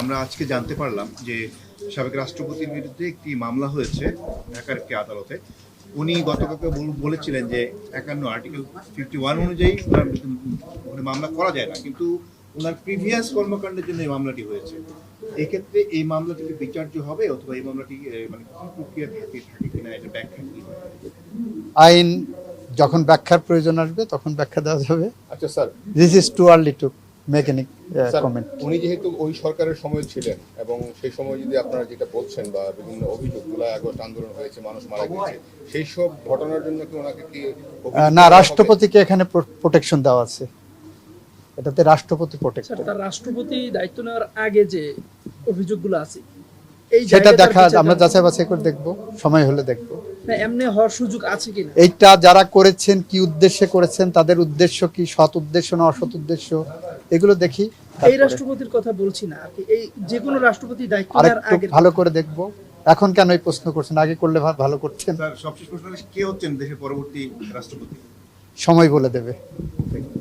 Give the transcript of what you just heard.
আমরা আজকে জানতে পারলাম যে সাবেক রাষ্ট্রপতির বিরুদ্ধে একটি মামলা হয়েছে ঢাকার একটি আদালতে। উনি গতকালকে বলেছিলেন যে 51 আর্টিকেল 51 অনুযায়ী ওনার মামলা করা যায় না, কিন্তু ওনার প্রিভিয়াস কর্মকাণ্ডের জন্য এই মামলাটি হয়েছে। এক্ষেত্রে এই মামলাটি কি বিচার্য হবে, অথবা এই মামলাটি মানে কি প্রক্রিয়া থাকে কিনা, এটা ব্যাখ্যা কি হবে? আইন যখন ব্যাখ্যার প্রয়োজন আসবে তখন ব্যাখ্যা দেওয়া যাবে। আচ্ছা sir, this is too early to make any comment. উনি যেহেতু ওই সরকারের সময় ছিলেন এবং সেই সময় যদি আপনারা যেটা বলছেন বা বিভিন্ন অভিযোগ, জুলাই আগস্ট আন্দোলন হয়েছে, মানুষ মারা গেছে, সেই সব ঘটনার জন্য কি ওনাকে কি না, রাষ্ট্রপতিকে এখানে প্রোটেকশন দেওয়া আছে, এটাতে রাষ্ট্রপতি প্রোটেক্ট। তার রাষ্ট্রপতি দায়িত্ব নেওয়ার আগে যে অভিযোগগুলো আছে সেটা দেখা আমরা যাচাই বাছাই করে দেখব, সময় হলে দেখব। না, এমনি হওয়ার সুযোগ আছে কিনা, এইটা যারা করেছেন কি উদ্দেশ্যে করেছেন, তাদের উদ্দেশ্য কি, সৎ উদ্দেশ্য না অসৎ উদ্দেশ্য, এগুলো দেখি। এই রাষ্ট্রপতির কথা বলছি না আর কি, এই যে কোনো রাষ্ট্রপতি দায়িত্ব নেওয়ার আরেকটু আগে ভালো করে দেখব। এখন কেন এই প্রশ্ন করছেন? আগে করলে ভালো করছেন। স্যার, সবশেষ প্রশ্ন, কে হচ্ছেন দেশের পরবর্তী রাষ্ট্রপতি? সময় বলে দেবে।